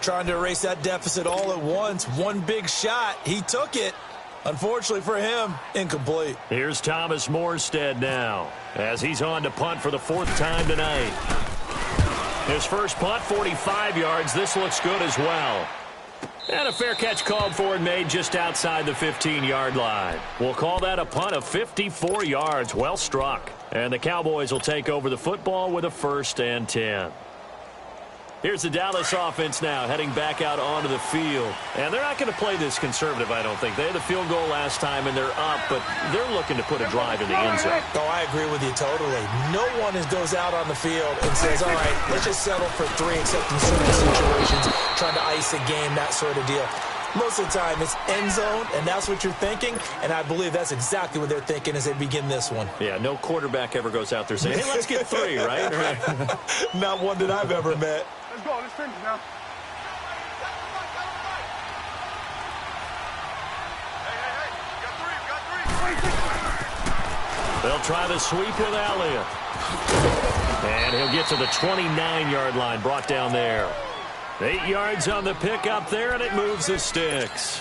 trying to erase that deficit all at once. One big shot. He took it. Unfortunately for him, incomplete. Here's Thomas Morstead now as he's on to punt for the 4th time tonight. His first punt, 45 yards. This looks good as well. And a fair catch called for and made just outside the 15-yard line. We'll call that a punt of 54 yards. Well struck. And the Cowboys will take over the football with a 1st and 10. Here's the Dallas offense now heading back out onto the field. And they're not going to play this conservative, I don't think. They had the field goal last time, and they're up, but they're looking to put a drive in the end zone. Oh, I agree with you totally. No one goes out on the field and says, all right, let's just settle for 3, except in certain situations, trying to ice a game, that sort of deal. Most of the time, it's end zone, and that's what you're thinking, and I believe that's exactly what they're thinking as they begin this one. Yeah, no quarterback ever goes out there saying, hey, let's get 3, right? Not one that I've ever met. Let's go. Let's finish now. They'll try the sweep with Elliott. And he'll get to the 29-yard line, brought down there. 8 yards on the pickup there, and it moves the sticks.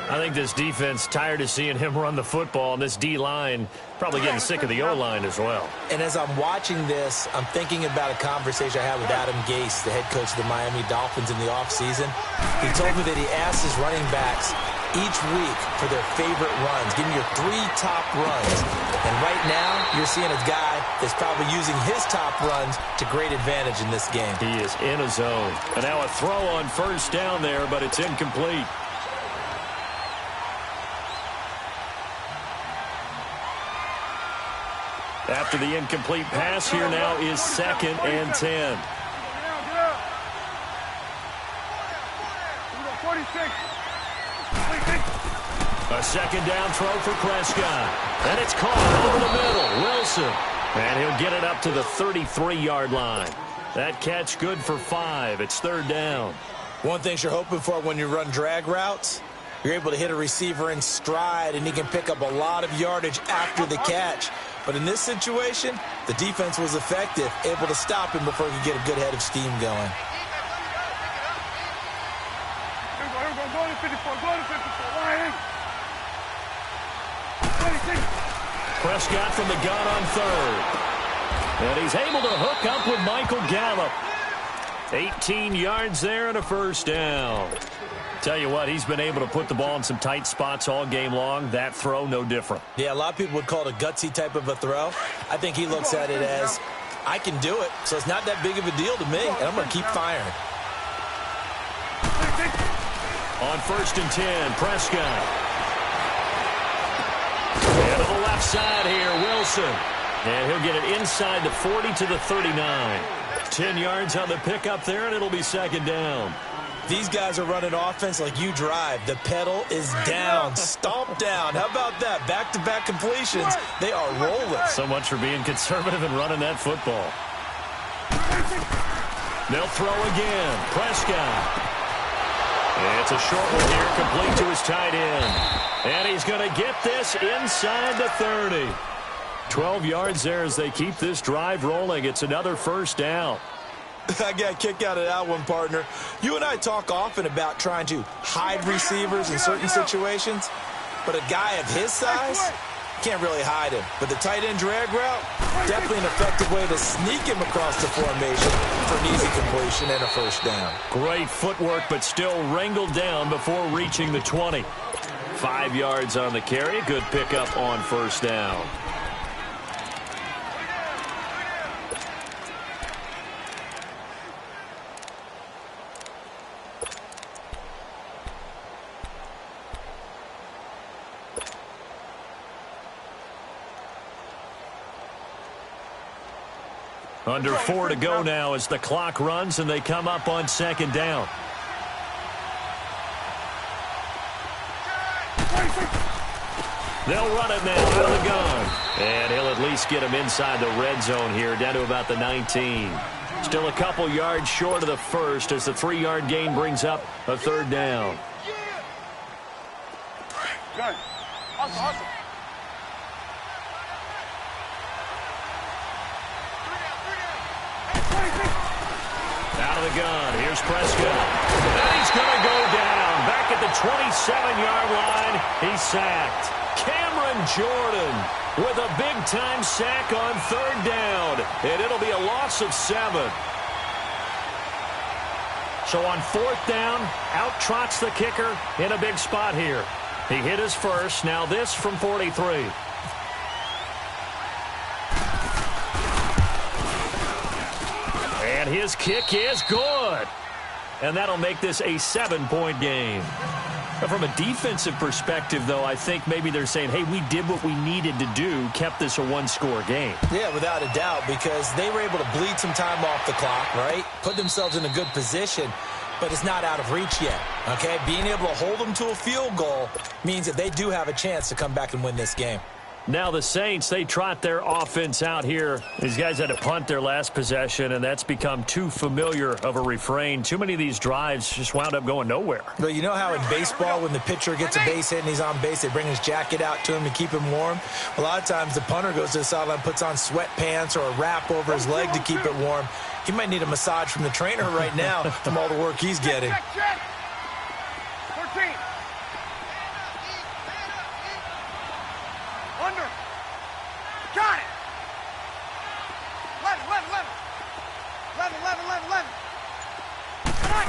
I think this defense tired of seeing him run the football, and this D-line probably getting sick of the O-line as well. And as I'm watching this, I'm thinking about a conversation I had with Adam Gase, the head coach of the Miami Dolphins in the offseason. He told me that he asked his running backs each week for their favorite runs. Give me your 3 top runs. And right now, you're seeing a guy that's probably using his top runs to great advantage in this game. He is in a zone. And now a throw on 1st down there, but it's incomplete. After the incomplete pass, here now is 2nd and 10. A 2nd down throw for Prescott. And it's caught over the middle. Wilson. And he'll get it up to the 33-yard line. That catch good for 5. It's 3rd down. One thing you're hoping for when you run drag routes, you're able to hit a receiver in stride, and he can pick up a lot of yardage after the catch. But in this situation, the defense was effective, able to stop him before he could get a good head of steam going. Go to 54. Go to 54. Line. Prescott from the gun on 3rd. And he's able to hook up with Michael Gallup. 18 yards there and a 1st down. Tell you what, he's been able to put the ball in some tight spots all game long. That throw, no different. Yeah, a lot of people would call it a gutsy type of a throw. I think he looks at it as, I can do it, so it's not that big of a deal to me, and I'm going to keep firing. On 1st and 10, Prescott. And to the left side here, Wilson. And he'll get it inside the 40 to the 39. 10 yards on the pickup there, and it'll be 2nd down. These guys are running offense like you drive. The pedal is down, stomp down. How about that? Back-to-back completions. They are rolling. So much for being conservative and running that football. They'll throw again. Prescott. It's a short one here, complete to his tight end. And he's going to get this inside the 30. 12 yards there as they keep this drive rolling. It's another 1st down. I got a kick out of that one, partner. You and I talk often about trying to hide receivers in certain situations, but a guy of his size can't really hide him. But the tight end drag route, definitely an effective way to sneak him across the formation for an easy completion and a 1st down. Great footwork, but still wrangled down before reaching the 20. 5 yards on the carry. Good pickup on 1st down. Under 4 to go now as the clock runs and they come up on 2nd down. They'll run it now out of the gun. And he'll at least get him inside the red zone here, down to about the 19. Still a couple yards short of the 1st as the 3-yard gain brings up a 3rd down. Good. Awesome. Out out of the gun. Here's Prescott. And he's going to go down. Back at the 27-yard line, he's sacked. Cameron Jordan with a big-time sack on third down. And it'll be a loss of 7. So on fourth down, out trots the kicker in a big spot here. He hit his first. Now this from 43. And his kick is good. And that'll make this a 7-point game. From a defensive perspective, though, I think maybe they're saying, hey, we did what we needed to do, kept this a one-score game. Yeah, without a doubt, because they were able to bleed some time off the clock, right? Put themselves in a good position, but it's not out of reach yet, okay? Being able to hold them to a field goal means that they do have a chance to come back and win this game. Now the Saints, they trot their offense out here. These guys had to punt their last possession, and that's become too familiar of a refrain. Too many of these drives just wound up going nowhere. But you know how in baseball, when the pitcher gets a base hit and he's on base, they bring his jacket out to him to keep him warm? A lot of times the punter goes to the sideline, puts on sweatpants or a wrap over his leg to keep it warm. He might need a massage from the trainer right now from all the work he's getting. Check. 14. Under. Got it. 11. 11. Come on.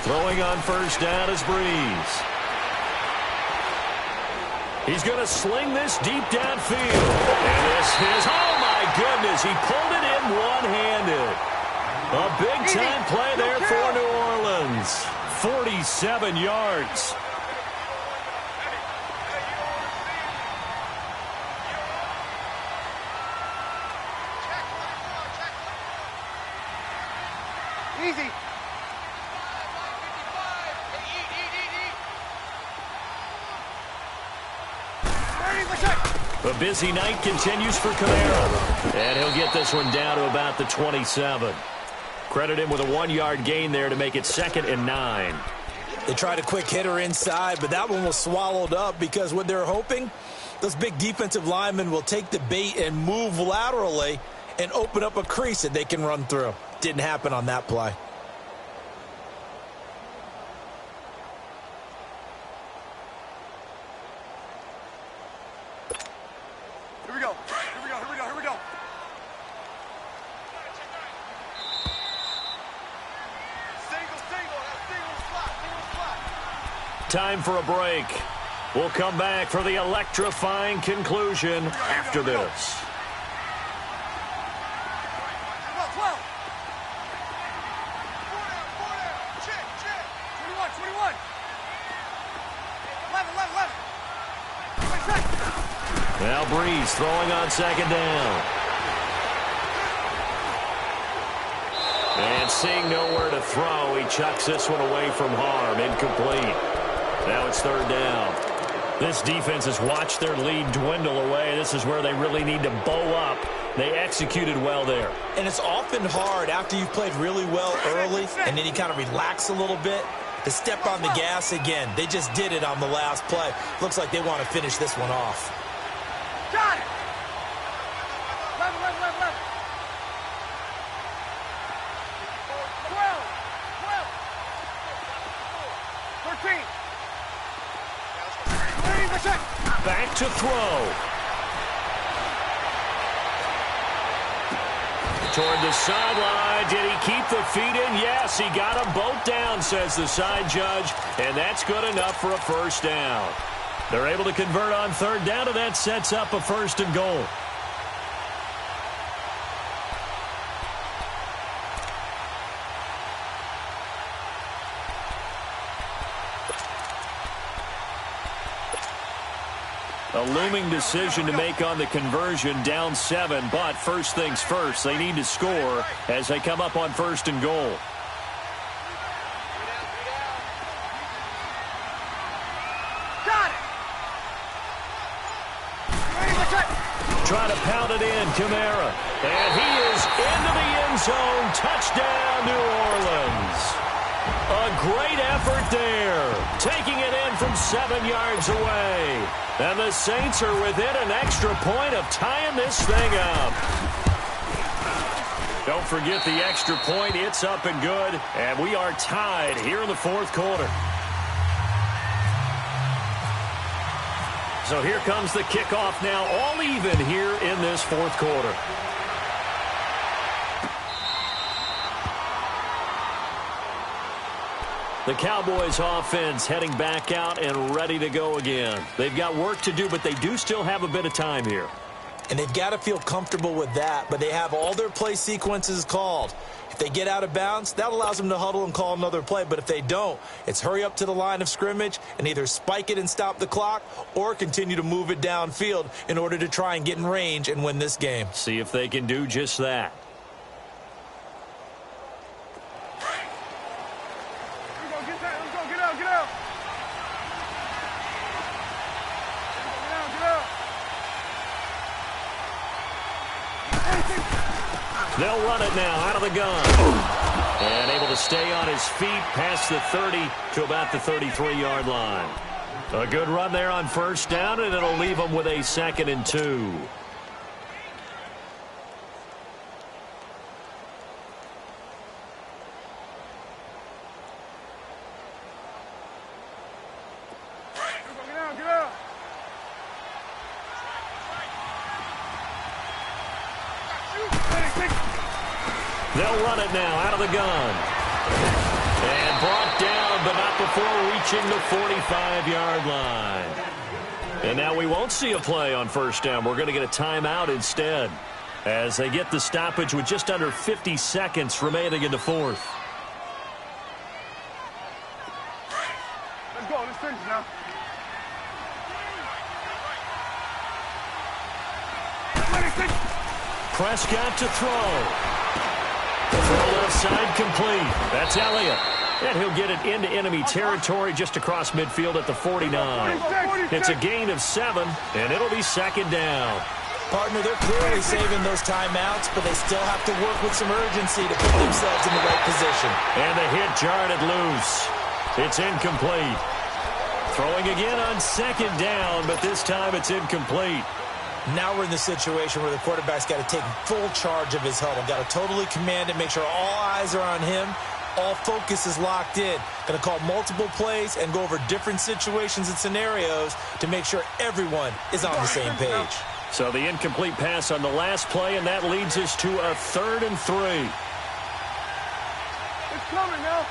Throwing on first down is Breeze. He's going to sling this deep downfield. And this is, oh my goodness, he pulled it in one-handed. A big-time play there for New Orleans. 47 yards. Easy. A busy night continues for Kamara. And he'll get this one down to about the 27. Credit him with a 1-yard gain there to make it 2nd and 9. They tried a quick hitter inside, but that one was swallowed up because what they're hoping, those big defensive linemen will take the bait and move laterally and open up a crease that they can run through. Didn't happen on that play. Here we go. Single Time for a break. We'll come back for the electrifying conclusion after this. 12. 21. 11. Now Breeze throwing on second down. And seeing nowhere to throw, he chucks this one away from harm. Incomplete. Now it's third down. This defense has watched their lead dwindle away. This is where they really need to bow up. They executed well there. And it's often hard after you've played really well early and then you kind of relax a little bit to step on the gas again. They just did it on the last play. Looks like they want to finish this one off. Got it. 11. 13. Back to throw. Toward the sideline. Did he keep the feet in? Yes, he got them both down, says the side judge. And that's good enough for a first down. They're able to convert on third down, and that sets up a 1st and goal. A looming decision to make on the conversion, down 7, but first things first, they need to score as they come up on 1st and goal. Got it. Trying to pound it in, Kamara. And he is into the end zone. Touchdown, New Orleans. A great effort there, taking it in from 7 yards away. And the Saints are within an extra point of tying this thing up. Don't forget the extra point. It's up and good. And we are tied here in the fourth quarter. So here comes the kickoff now, all even here in this fourth quarter. The Cowboys offense heading back out and ready to go again. They've got work to do, but they do still have a bit of time here. And they've got to feel comfortable with that, but they have all their play sequences called. If they get out of bounds, that allows them to huddle and call another play. But if they don't, it's hurry up to the line of scrimmage and either spike it and stop the clock or continue to move it downfield in order to try and get in range and win this game. See if they can do just that. They'll run it now out of the gun. And able to stay on his feet past the 30 to about the 33-yard line. A good run there on first down, and it'll leave them with a 2nd and 2. They'll run it now out of the gun. And brought down, but not before reaching the 45-yard line. And now we won't see a play on first down. We're going to get a timeout instead as they get the stoppage with just under 50 seconds remaining in the fourth. Let's go. Let's finish now. Prescott to throw. The throw left side complete. That's Elliott. And he'll get it into enemy territory just across midfield at the 49. It's a gain of 7, and it'll be 2nd down. Partner, they're clearly saving those timeouts, but they still have to work with some urgency to put themselves in the right position. And the hit jarred it loose. It's incomplete. Throwing again on 2nd down, but this time it's incomplete. Now we're in the situation where the quarterback's got to take full charge of his huddle. Got to totally command it, make sure all eyes are on him. All focus is locked in. Going to call multiple plays and go over different situations and scenarios to make sure everyone is on the same page. So the incomplete pass on the last play, and that leads us to a 3rd and 3. It's coming now.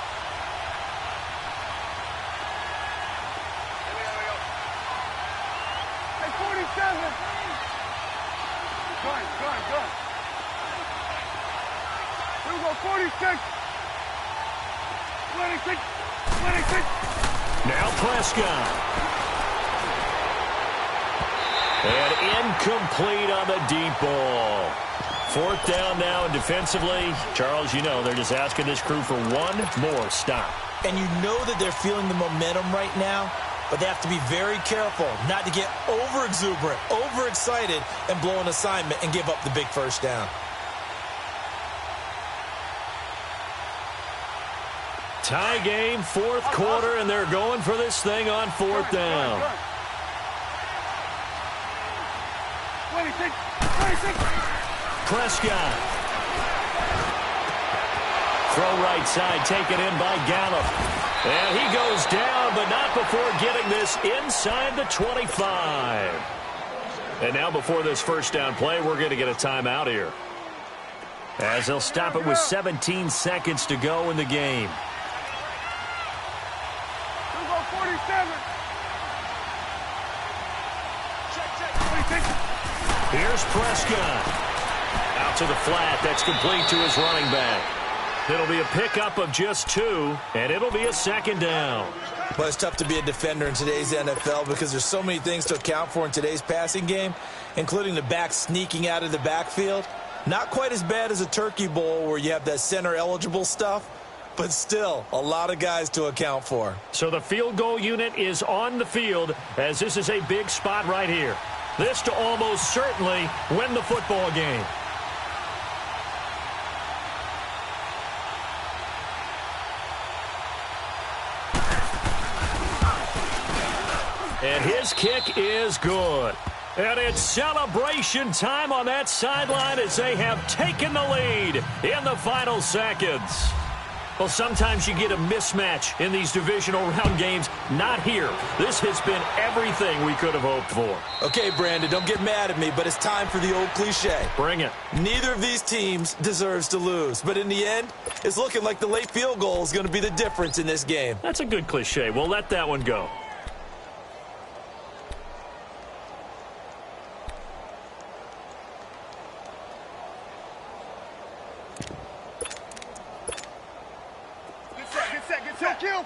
Hey, 47. Good. Here we go, 46. 26. Now Prescott. And incomplete on the deep ball. 4th down now, and defensively, Charles, you know, they're just asking this crew for one more stop. And you know that they're feeling the momentum right now, but they have to be very careful not to get over-exuberant, overexcited, and blow an assignment and give up the big first down. Tie game, 4th quarter, and they're going for this thing on 4th down. 26. Prescott. Throw right side, taken in by Gallup. And he goes down, but not before getting this inside the 25. And now before this first down play, we're going to get a timeout here, as they'll stop it with 17 seconds to go in the game. We'll go 47. Here's Prescott. Out to the flat. That's complete to his running back. It'll be a pickup of just 2, and it'll be a 2nd down. But it's tough to be a defender in today's NFL because there's so many things to account for in today's passing game, including the back sneaking out of the backfield. Not quite as bad as a turkey bowl where you have that center-eligible stuff, but still a lot of guys to account for. So the field goal unit is on the field, as this is a big spot right here. This to almost certainly win the football game. And his kick is good. And it's celebration time on that sideline as they have taken the lead in the final seconds. Well, sometimes you get a mismatch in these divisional round games. Not here. This has been everything we could have hoped for. Okay, Brandon, don't get mad at me, but it's time for the old cliche. Bring it. Neither of these teams deserves to lose, but in the end, it's looking like the late field goal is going to be the difference in this game. That's a good cliche. We'll let that one go.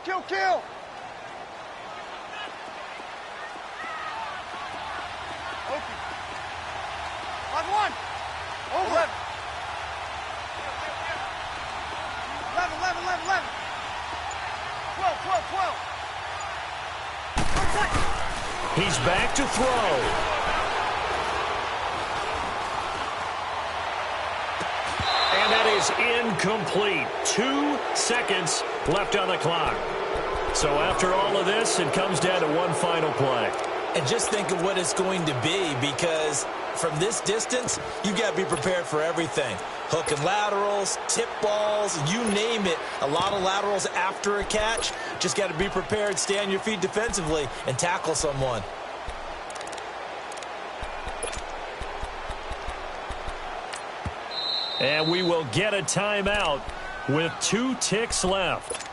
Kill, kill. Okay. Last one. Over. 11. 12. He's back to throw. And that is incomplete. 2 seconds left on the clock. So after all of this, it comes down to one final play. And just think of what it's going to be, because from this distance, you got to be prepared for everything. Hook and laterals, tip balls, you name it. A lot of laterals after a catch. Just got to be prepared, stay on your feet defensively, and tackle someone. And we will get a timeout with 2 ticks left.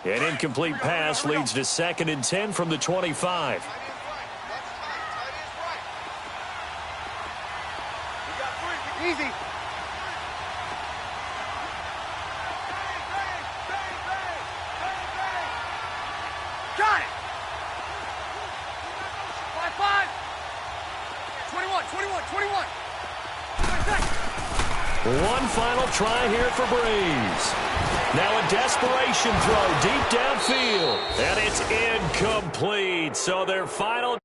An incomplete pass leads to 2nd and 10 from the 25. Easy. Got it. 5. 21. One final try here for Breeze. Now a desperation throw deep downfield. And it's incomplete. So their final